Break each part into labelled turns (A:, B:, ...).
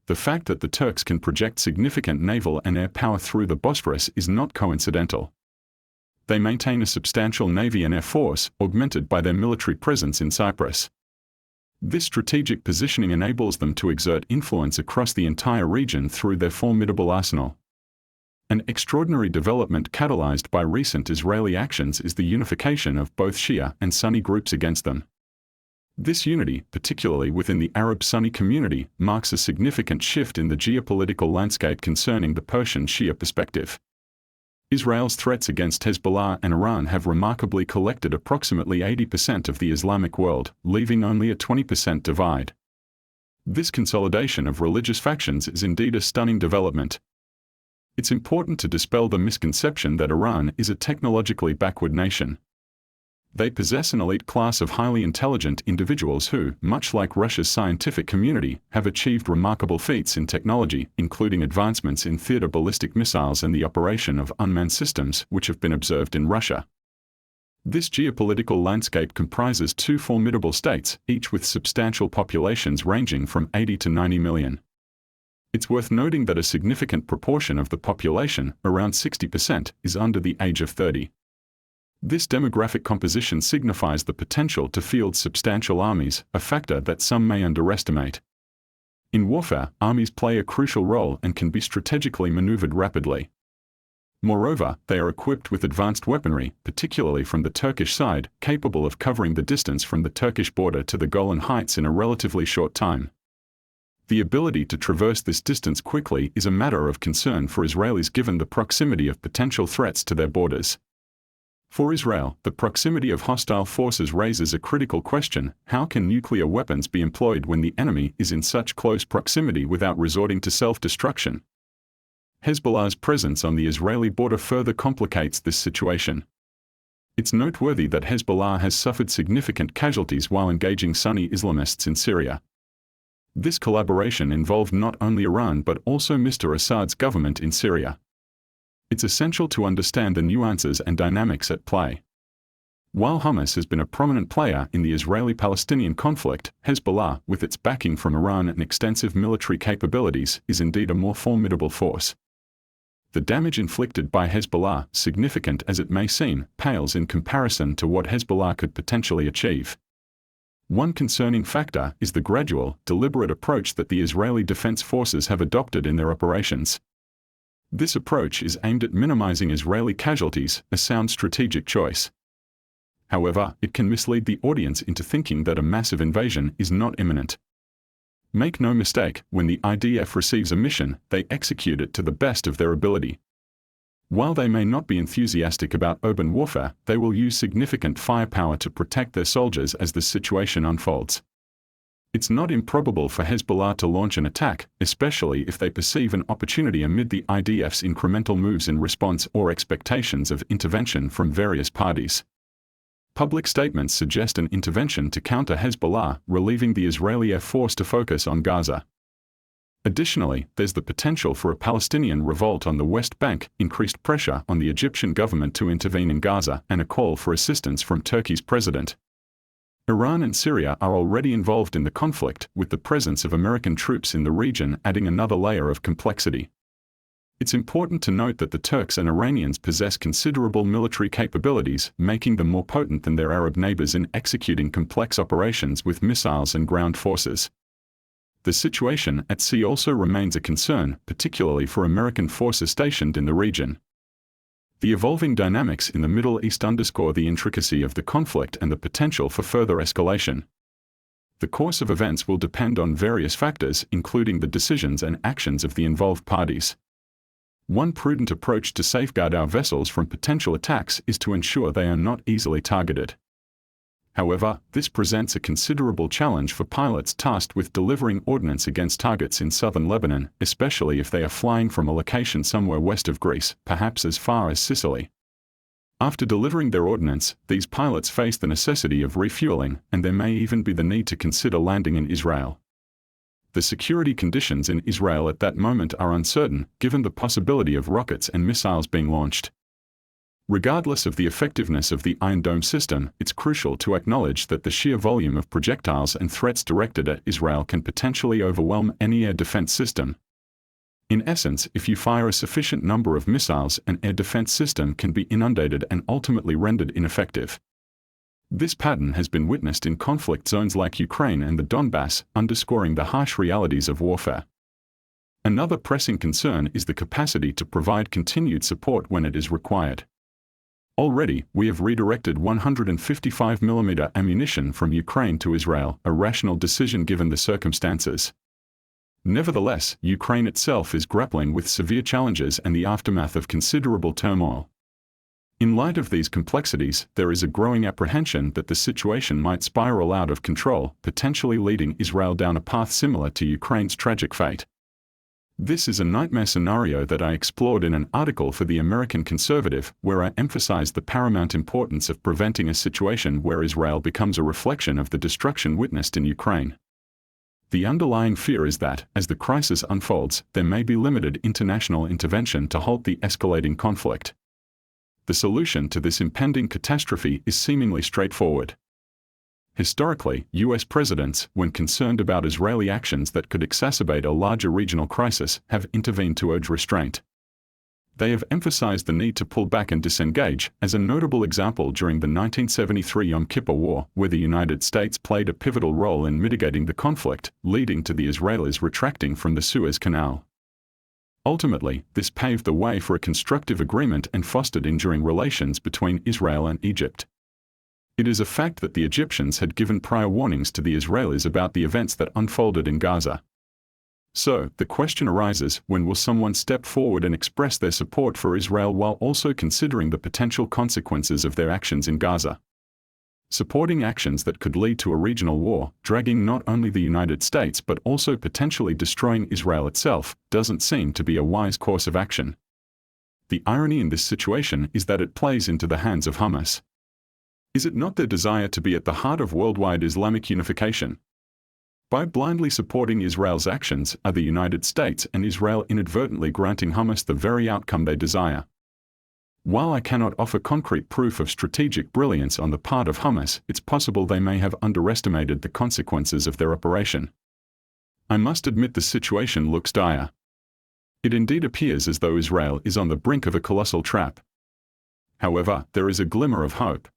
A: The fact that the Turks can project significant naval and air power through the Bosphorus is not coincidental. They maintain a substantial navy and air force, augmented by their military presence in Cyprus. This strategic positioning enables them to exert influence across the entire region through their formidable arsenal. An extraordinary development catalyzed by recent Israeli actions is the unification of both Shia and Sunni groups against them. This unity, particularly within the Arab Sunni community, marks a significant shift in the geopolitical landscape concerning the Persian Shia perspective. Israel's threats against Hezbollah and Iran have remarkably collected approximately 80% of the Islamic world, leaving only a 20% divide. This consolidation of religious factions is indeed a stunning development. It's important to dispel the misconception that Iran is a technologically backward nation. They possess an elite class of highly intelligent individuals who, much like Russia's scientific community, have achieved remarkable feats in technology, including advancements in theater ballistic missiles and the operation of unmanned systems, which have been observed in Russia. This geopolitical landscape comprises two formidable states, each with substantial populations ranging from 80 to 90 million. It's worth noting that a significant proportion of the population, around 60%, is under the age of 30. This demographic composition signifies the potential to field substantial armies, a factor that some may underestimate. In warfare, armies play a crucial role and can be strategically maneuvered rapidly. Moreover, they are equipped with advanced weaponry, particularly from the Turkish side, capable of covering the distance from the Turkish border to the Golan Heights in a relatively short time. The ability to traverse this distance quickly is a matter of concern for Israelis given the proximity of potential threats to their borders. For Israel, the proximity of hostile forces raises a critical question: how can nuclear weapons be employed when the enemy is in such close proximity without resorting to self-destruction? Hezbollah's presence on the Israeli border further complicates this situation. It's noteworthy that Hezbollah has suffered significant casualties while engaging Sunni Islamists in Syria. This collaboration involved not only Iran but also Mr. Assad's government in Syria. It's essential to understand the nuances and dynamics at play. While Hamas has been a prominent player in the Israeli-Palestinian conflict, Hezbollah, with its backing from Iran and extensive military capabilities, is indeed a more formidable force. The damage inflicted by Hezbollah, significant as it may seem, pales in comparison to what Hezbollah could potentially achieve. One concerning factor is the gradual, deliberate approach that the Israeli Defense Forces have adopted in their operations. This approach is aimed at minimizing Israeli casualties, a sound strategic choice. However, it can mislead the audience into thinking that a massive invasion is not imminent. Make no mistake, when the IDF receives a mission, they execute it to the best of their ability. While they may not be enthusiastic about open warfare, they will use significant firepower to protect their soldiers as the situation unfolds. It's not improbable for Hezbollah to launch an attack, especially if they perceive an opportunity amid the IDF's incremental moves in response or expectations of intervention from various parties. Public statements suggest an intervention to counter Hezbollah, relieving the Israeli Air Force to focus on Gaza. Additionally, there's the potential for a Palestinian revolt on the West Bank, increased pressure on the Egyptian government to intervene in Gaza, and a call for assistance from Turkey's president. Iran and Syria are already involved in the conflict, with the presence of American troops in the region adding another layer of complexity. It's important to note that the Turks and Iranians possess considerable military capabilities, making them more potent than their Arab neighbors in executing complex operations with missiles and ground forces. The situation at sea also remains a concern, particularly for American forces stationed in the region. The evolving dynamics in the Middle East underscore the intricacy of the conflict and the potential for further escalation. The course of events will depend on various factors, including the decisions and actions of the involved parties. One prudent approach to safeguard our vessels from potential attacks is to ensure they are not easily targeted. However, this presents a considerable challenge for pilots tasked with delivering ordnance against targets in southern Lebanon, especially if they are flying from a location somewhere west of Greece, perhaps as far as Sicily. After delivering their ordnance, these pilots face the necessity of refueling, and there may even be the need to consider landing in Israel. The security conditions in Israel at that moment are uncertain, given the possibility of rockets and missiles being launched. Regardless of the effectiveness of the Iron Dome system, it's crucial to acknowledge that the sheer volume of projectiles and threats directed at Israel can potentially overwhelm any air defense system. In essence, if you fire a sufficient number of missiles, an air defense system can be inundated and ultimately rendered ineffective. This pattern has been witnessed in conflict zones like Ukraine and the Donbass, underscoring the harsh realities of warfare. Another pressing concern is the capacity to provide continued support when it is required. Already, we have redirected 155mm ammunition from Ukraine to Israel, a rational decision given the circumstances. Nevertheless, Ukraine itself is grappling with severe challenges and the aftermath of considerable turmoil. In light of these complexities, there is a growing apprehension that the situation might spiral out of control, potentially leading Israel down a path similar to Ukraine's tragic fate. This is a nightmare scenario that I explored in an article for the American Conservative, where I emphasized the paramount importance of preventing a situation where Israel becomes a reflection of the destruction witnessed in Ukraine. The underlying fear is that, as the crisis unfolds, there may be limited international intervention to halt the escalating conflict. The solution to this impending catastrophe is seemingly straightforward. Historically, U.S. presidents, when concerned about Israeli actions that could exacerbate a larger regional crisis, have intervened to urge restraint. They have emphasized the need to pull back and disengage, as a notable example during the 1973 Yom Kippur War, where the United States played a pivotal role in mitigating the conflict, leading to the Israelis retracting from the Suez Canal. Ultimately, this paved the way for a constructive agreement and fostered enduring relations between Israel and Egypt. It is a fact that the Egyptians had given prior warnings to the Israelis about the events that unfolded in Gaza. So, the question arises, when will someone step forward and express their support for Israel while also considering the potential consequences of their actions in Gaza? Supporting actions that could lead to a regional war, dragging not only the United States but also potentially destroying Israel itself, doesn't seem to be a wise course of action. The irony in this situation is that it plays into the hands of Hamas. Is it not their desire to be at the heart of worldwide Islamic unification? By blindly supporting Israel's actions, are the United States and Israel inadvertently granting Hamas the very outcome they desire? While I cannot offer concrete proof of strategic brilliance on the part of Hamas, it's possible they may have underestimated the consequences of their operation. I must admit the situation looks dire. It indeed appears as though Israel is on the brink of a colossal trap. However, there is a glimmer of hope.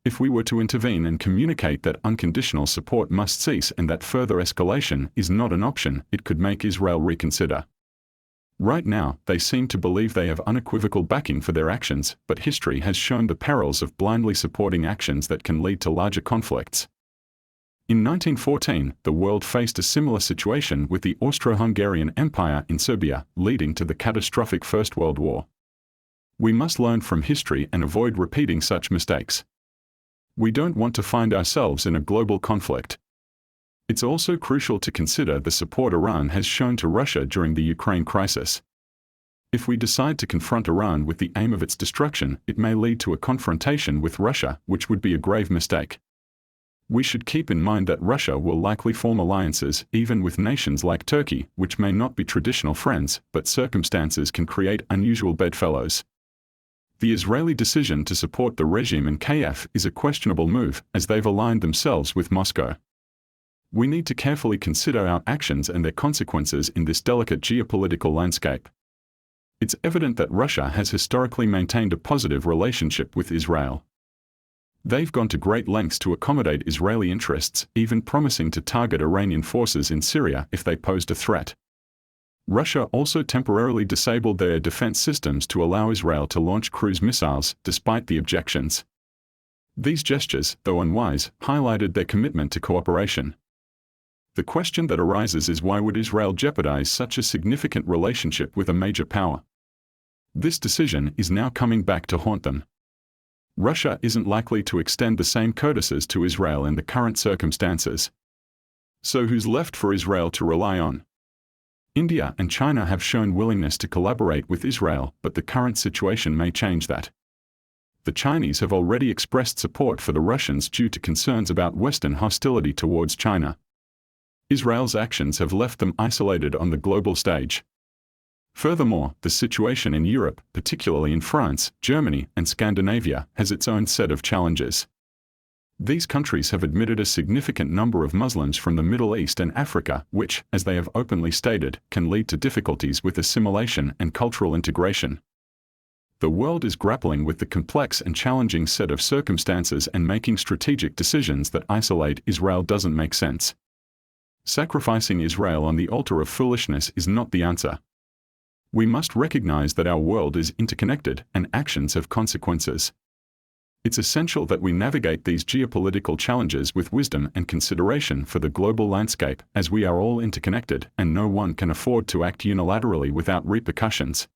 A: If we were to intervene and communicate that unconditional support must cease and that further escalation is not an option, it could make Israel reconsider. Right now, they seem to believe they have unequivocal backing for their actions, but history has shown the perils of blindly supporting actions that can lead to larger conflicts. In 1914, the world faced a similar situation with the Austro-Hungarian Empire in Serbia, leading to the catastrophic First World War. We must learn from history and avoid repeating such mistakes. We don't want to find ourselves in a global conflict. It's also crucial to consider the support Iran has shown to Russia during the Ukraine crisis. If we decide to confront Iran with the aim of its destruction, it may lead to a confrontation with Russia, which would be a grave mistake. We should keep in mind that Russia will likely form alliances, even with nations like Turkey, which may not be traditional friends, but circumstances can create unusual bedfellows. The Israeli decision to support the regime in Kiev is a questionable move, as they've aligned themselves with Moscow. We need to carefully consider our actions and their consequences in this delicate geopolitical landscape. It's evident that Russia has historically maintained a positive relationship with Israel. They've gone to great lengths to accommodate Israeli interests, even promising to target Iranian forces in Syria if they posed a threat. Russia also temporarily disabled their defense systems to allow Israel to launch cruise missiles, despite the objections. These gestures, though unwise, highlighted their commitment to cooperation. The question that arises is, why would Israel jeopardize such a significant relationship with a major power? This decision is now coming back to haunt them. Russia isn't likely to extend the same courtesies to Israel in the current circumstances. So who's left for Israel to rely on? India and China have shown willingness to collaborate with Israel, but the current situation may change that. The Chinese have already expressed support for the Russians due to concerns about Western hostility towards China. Israel's actions have left them isolated on the global stage. Furthermore, the situation in Europe, particularly in France, Germany, and Scandinavia, has its own set of challenges. These countries have admitted a significant number of Muslims from the Middle East and Africa, which, as they have openly stated, can lead to difficulties with assimilation and cultural integration. The world is grappling with the complex and challenging set of circumstances and making strategic decisions that isolate Israel doesn't make sense. Sacrificing Israel on the altar of foolishness is not the answer. We must recognize that our world is interconnected and actions have consequences. It's essential that we navigate these geopolitical challenges with wisdom and consideration for the global landscape, as we are all interconnected and no one can afford to act unilaterally without repercussions.